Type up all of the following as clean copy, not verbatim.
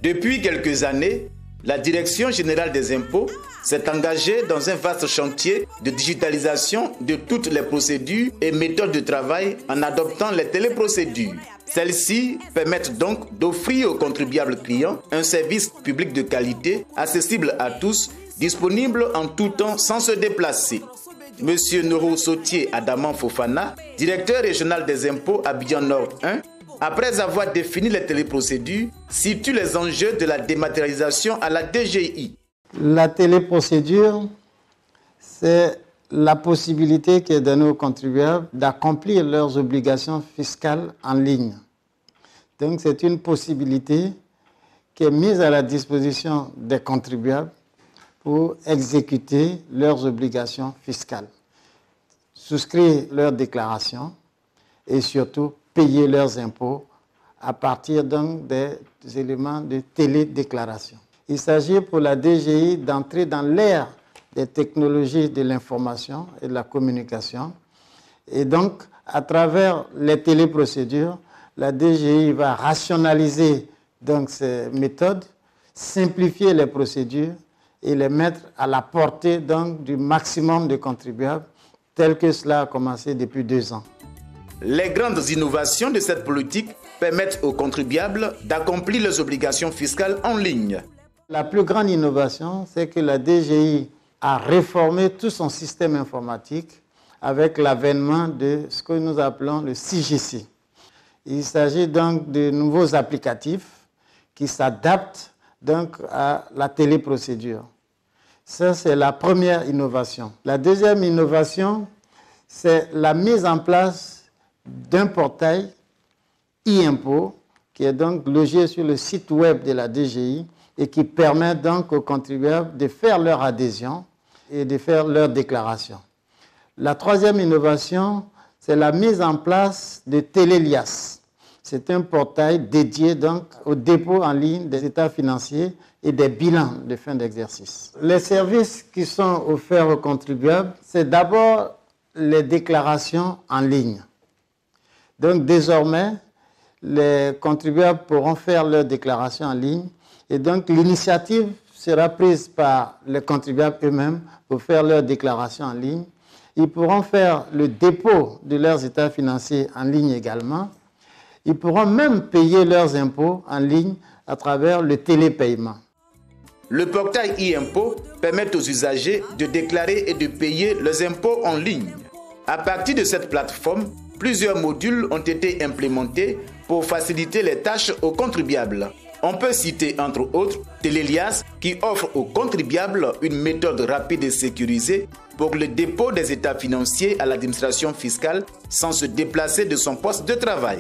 Depuis quelques années, la Direction générale des impôts s'est engagée dans un vaste chantier de digitalisation de toutes les procédures et méthodes de travail en adoptant les téléprocédures. Celles-ci permettent donc d'offrir aux contribuables clients un service public de qualité, accessible à tous, disponible en tout temps sans se déplacer. Monsieur Noro Sautier Adaman Fofana, directeur régional des impôts Abidjan Nord 1, après avoir défini les téléprocédures, situe les enjeux de la dématérialisation à la DGI. La téléprocédure, c'est la possibilité qui est donnée aux contribuables d'accomplir leurs obligations fiscales en ligne. Donc c'est une possibilité qui est mise à la disposition des contribuables pour exécuter leurs obligations fiscales, souscrire leurs déclarations et surtout payer leurs impôts à partir donc des éléments de télédéclaration. Il s'agit pour la DGI d'entrer dans l'ère des technologies de l'information et de la communication. Et donc, à travers les téléprocédures, la DGI va rationaliser donc ces méthodes, simplifier les procédures et les mettre à la portée donc du maximum de contribuables, tel que cela a commencé depuis 2 ans. Les grandes innovations de cette politique permettent aux contribuables d'accomplir leurs obligations fiscales en ligne. La plus grande innovation, c'est que la DGI a réformé tout son système informatique avec l'avènement de ce que nous appelons le CJC. Il s'agit donc de nouveaux applicatifs qui s'adaptent donc à la téléprocédure. Ça, c'est la première innovation. La deuxième innovation, c'est la mise en place d'un portail e-impôt qui est donc logé sur le site web de la DGI et qui permet donc aux contribuables de faire leur adhésion et de faire leur déclaration. La troisième innovation, c'est la mise en place de Télélias. C'est un portail dédié donc au dépôt en ligne des états financiers et des bilans de fin d'exercice. Les services qui sont offerts aux contribuables, c'est d'abord les déclarations en ligne. Donc désormais, les contribuables pourront faire leurs déclarations en ligne et donc l'initiative sera prise par les contribuables eux-mêmes pour faire leurs déclarations en ligne. Ils pourront faire le dépôt de leurs états financiers en ligne également. Ils pourront même payer leurs impôts en ligne à travers le télépaiement. Le portail e-impôt permet aux usagers de déclarer et de payer leurs impôts en ligne. À partir de cette plateforme, plusieurs modules ont été implémentés pour faciliter les tâches aux contribuables. On peut citer entre autres Télélias qui offre aux contribuables une méthode rapide et sécurisée pour le dépôt des états financiers à l'administration fiscale sans se déplacer de son poste de travail.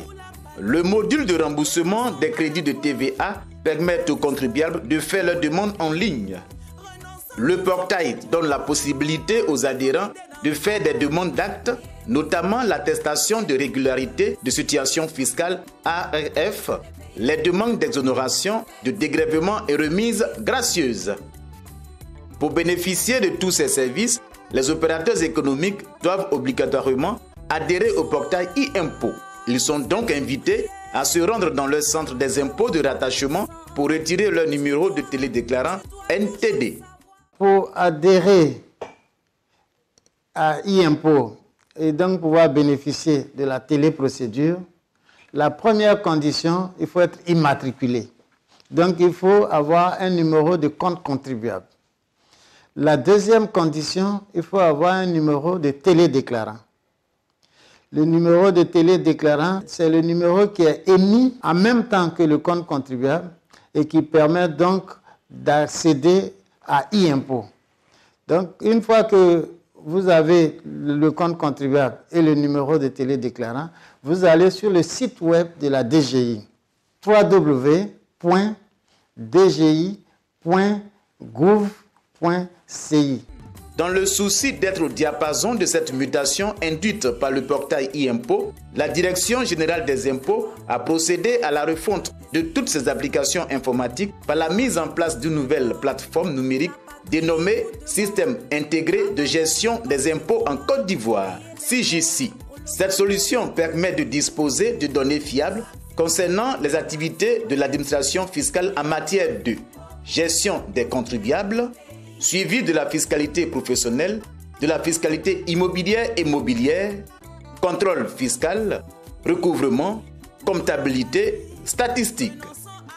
Le module de remboursement des crédits de TVA permet aux contribuables de faire leurs demandes en ligne. Le portail donne la possibilité aux adhérents de faire des demandes d'actes, notamment l'attestation de régularité de situation fiscale ARF, les demandes d'exonération, de dégrèvement et remises gracieuses. Pour bénéficier de tous ces services, les opérateurs économiques doivent obligatoirement adhérer au portail e-impôt. Ils sont donc invités à se rendre dans leur centre des impôts de rattachement pour retirer leur numéro de télédéclarant NTD. Pour adhérer à e-impôt et donc pouvoir bénéficier de la téléprocédure, la première condition, il faut être immatriculé. Donc il faut avoir un numéro de compte contribuable. La deuxième condition, il faut avoir un numéro de télédéclarant. Le numéro de télédéclarant, c'est le numéro qui est émis en même temps que le compte contribuable et qui permet donc d'accéder à e-impôt. Donc, une fois que vous avez le compte contribuable et le numéro de télédéclarant, vous allez sur le site web de la DGI, www.dgi.gouv.ci. Dans le souci d'être au diapason de cette mutation induite par le portail e-impôt, la Direction générale des impôts a procédé à la refonte de toutes ces applications informatiques par la mise en place d'une nouvelle plateforme numérique dénommée Système intégré de gestion des impôts en Côte d'Ivoire, CJC. Cette solution permet de disposer de données fiables concernant les activités de l'administration fiscale en matière de gestion des contribuables, suivi de la fiscalité professionnelle, de la fiscalité immobilière et mobilière, contrôle fiscal, recouvrement, comptabilité, statistique.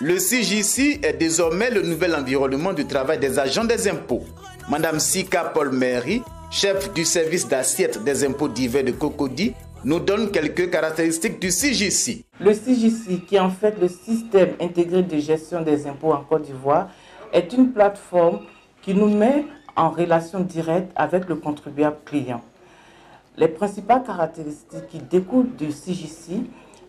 Le CJC est désormais le nouvel environnement de travail des agents des impôts. Madame Sika Paul-Méry, chef du service d'assiette des impôts divers de Cocody, nous donne quelques caractéristiques du CJC. Le CJC, qui est en fait le système intégré de gestion des impôts en Côte d'Ivoire, est une plateforme qui nous met en relation directe avec le contribuable client. Les principales caractéristiques qui découlent du CJC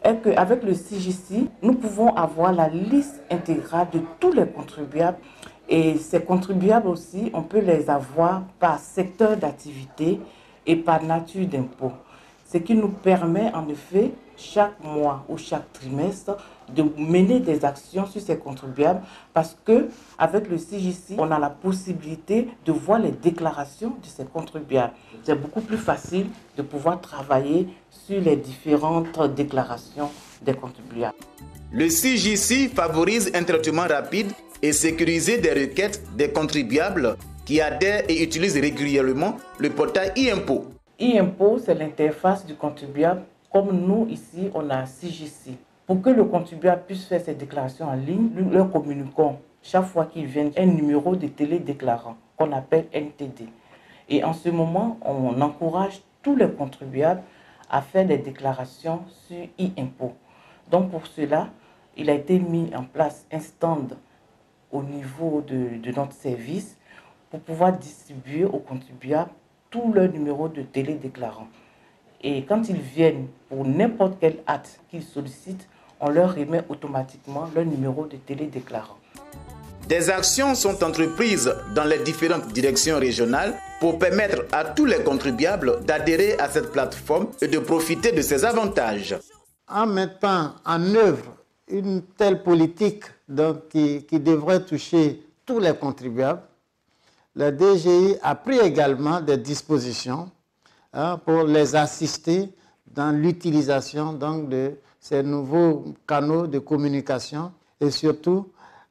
est qu'avec le CJC, nous pouvons avoir la liste intégrale de tous les contribuables. Et ces contribuables aussi, on peut les avoir par secteur d'activité et par nature d'impôt. Ce qui nous permet en effet, chaque mois ou chaque trimestre, de mener des actions sur ces contribuables parce qu'avec le CJC, on a la possibilité de voir les déclarations de ces contribuables. C'est beaucoup plus facile de pouvoir travailler sur les différentes déclarations des contribuables. Le CJC favorise un traitement rapide et sécurisé des requêtes des contribuables qui adhèrent et utilisent régulièrement le portail e-impôt. E-impôt, c'est l'interface du contribuable. Comme nous, ici, on a un CJC. Pour que le contribuable puisse faire ses déclarations en ligne, nous leur communiquons chaque fois qu'ils viennent un numéro de télédéclarant qu'on appelle NTD. Et en ce moment, on encourage tous les contribuables à faire des déclarations sur e-impôt. Donc pour cela, il a été mis en place un stand au niveau de notre service pour pouvoir distribuer aux contribuables tous leurs numéros de télédéclarant. Et quand ils viennent pour n'importe quel acte qu'ils sollicitent, on leur remet automatiquement leur numéro de télédéclarant. Des actions sont entreprises dans les différentes directions régionales pour permettre à tous les contribuables d'adhérer à cette plateforme et de profiter de ses avantages. En mettant en œuvre une telle politique qui devrait toucher tous les contribuables, la DGI a pris également des dispositions pour les assister dans l'utilisation de ces nouveaux canaux de communication et surtout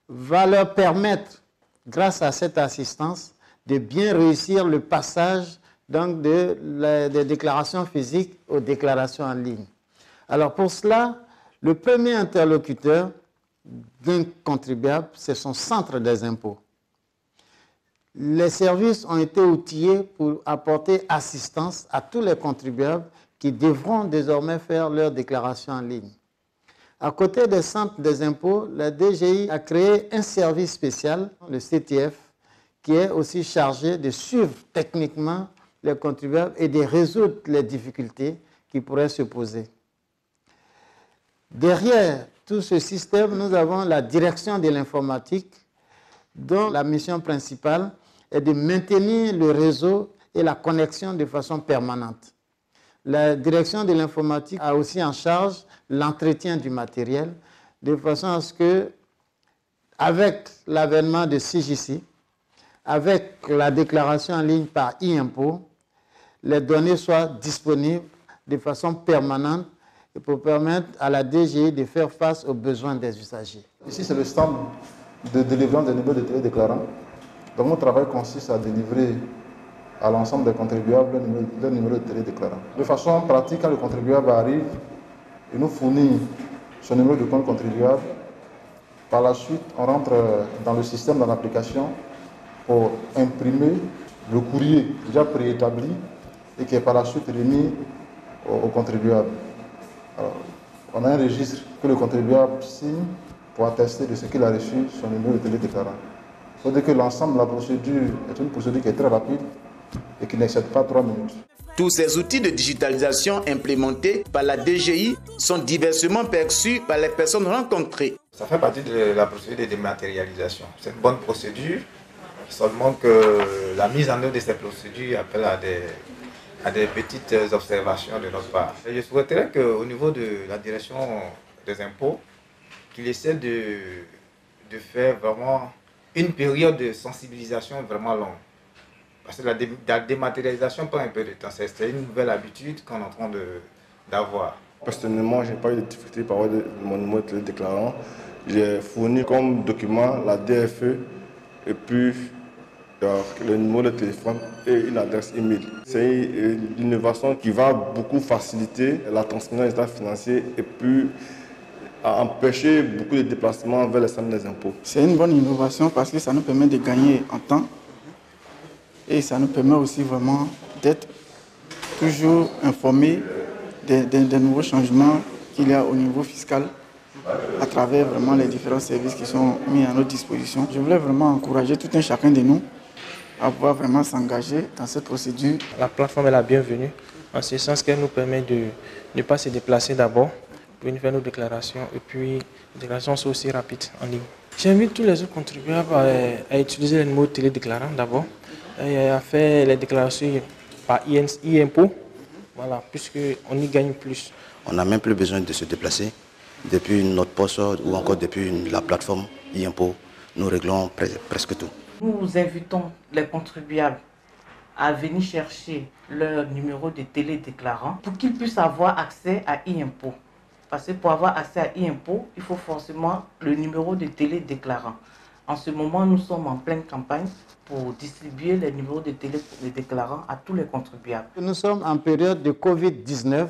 va leur permettre, grâce à cette assistance, de bien réussir le passage des déclarations physiques aux déclarations en ligne. Alors pour cela, le premier interlocuteur d'un contribuable, c'est son centre des impôts. Les services ont été outillés pour apporter assistance à tous les contribuables qui devront désormais faire leur déclaration en ligne. À côté des centres des impôts, la DGI a créé un service spécial, le CTF, qui est aussi chargé de suivre techniquement les contribuables et de résoudre les difficultés qui pourraient se poser. Derrière tout ce système, nous avons la direction de l'informatique, dont la mission principale est de maintenir le réseau et la connexion de façon permanente. La direction de l'informatique a aussi en charge l'entretien du matériel, de façon à ce que, avec l'avènement de CJC, avec la déclaration en ligne par e-impôt, les données soient disponibles de façon permanente et pour permettre à la DGI de faire face aux besoins des usagers. Ici, c'est le stand de délivrance des numéros de télédéclarants. Donc, mon travail consiste à délivrer à l'ensemble des contribuables leur numéro de télédéclarant. De façon pratique, quand le contribuable arrive, il nous fournit son numéro de compte contribuable. Par la suite, on rentre dans le système, dans l'application, pour imprimer le courrier déjà préétabli et qui est par la suite remis au contribuable. Alors, on a un registre que le contribuable signe pour attester de ce qu'il a reçu son numéro de télédéclarant. Il faut dire que l'ensemble de la procédure est une procédure qui est très rapide et qui n'excède pas 3 minutes. Tous ces outils de digitalisation implémentés par la DGI sont diversement perçus par les personnes rencontrées. Ça fait partie de la procédure de dématérialisation. C'est une bonne procédure, seulement que la mise en œuvre de ces procédures appelle à des petites observations de notre part. Et je souhaiterais qu'au niveau de la direction des impôts, qu'il essaie de faire vraiment une période de sensibilisation vraiment longue. Parce que la dématérialisation prend un peu de temps. C'est une nouvelle habitude qu'on est en train d'avoir. Personnellement, je n'ai pas eu de difficulté par rapport à mon numéro de télédéclarant. J'ai fourni comme document la DFE et puis le numéro de téléphone et une adresse email. C'est une innovation qui va beaucoup faciliter la transmission des états financiers et puis empêcher beaucoup de déplacements vers les centres des impôts. C'est une bonne innovation parce que ça nous permet de gagner en temps et ça nous permet aussi vraiment d'être toujours informés des nouveaux changements qu'il y a au niveau fiscal à travers vraiment les différents services qui sont mis à notre disposition. Je voulais vraiment encourager tout un chacun de nous à pouvoir vraiment s'engager dans cette procédure. La plateforme est la bienvenue, en ce sens qu'elle nous permet de ne pas se déplacer d'abord pour faire nos déclarations et puis les déclarations sont aussi rapides en ligne. J'invite tous les autres contribuables à utiliser les numéros de télédéclarants d'abord et à faire les déclarations par e-impôt, voilà, puisqu'on y gagne plus. On n'a même plus besoin de se déplacer. Depuis notre poste ou encore depuis la plateforme e-impôt, nous réglons presque tout. Nous invitons les contribuables à venir chercher leur numéro de télédéclarant pour qu'ils puissent avoir accès à e-impôt. Parce que pour avoir accès à e-impôt, il faut forcément le numéro de télédéclarant. En ce moment, nous sommes en pleine campagne pour distribuer les numéros de télédéclarant à tous les contribuables. Nous sommes en période de Covid-19.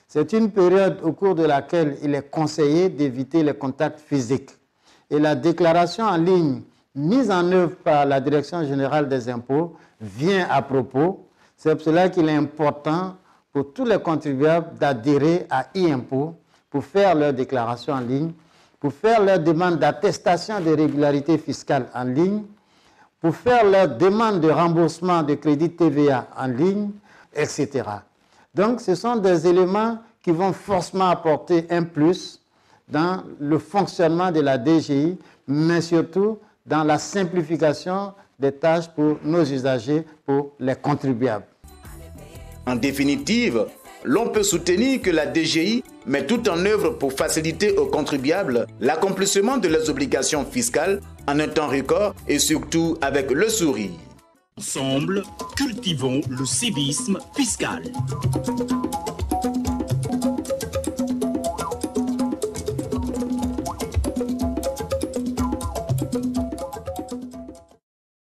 C'est une période au cours de laquelle il est conseillé d'éviter les contacts physiques. Et la déclaration en ligne mise en œuvre par la Direction générale des impôts vient à propos. C'est pour cela qu'il est important pour tous les contribuables d'adhérer à e-impôt pour faire leur déclaration en ligne, pour faire leur demande d'attestation de régularité fiscale en ligne, pour faire leur demande de remboursement de crédit TVA en ligne, etc. Donc, ce sont des éléments qui vont forcément apporter un plus dans le fonctionnement de la DGI, mais surtout dans la simplification des tâches pour nos usagers, pour les contribuables. En définitive, l'on peut soutenir que la DGI met tout en œuvre pour faciliter aux contribuables l'accomplissement de leurs obligations fiscales en un temps record et surtout avec le sourire. Ensemble, cultivons le civisme fiscal.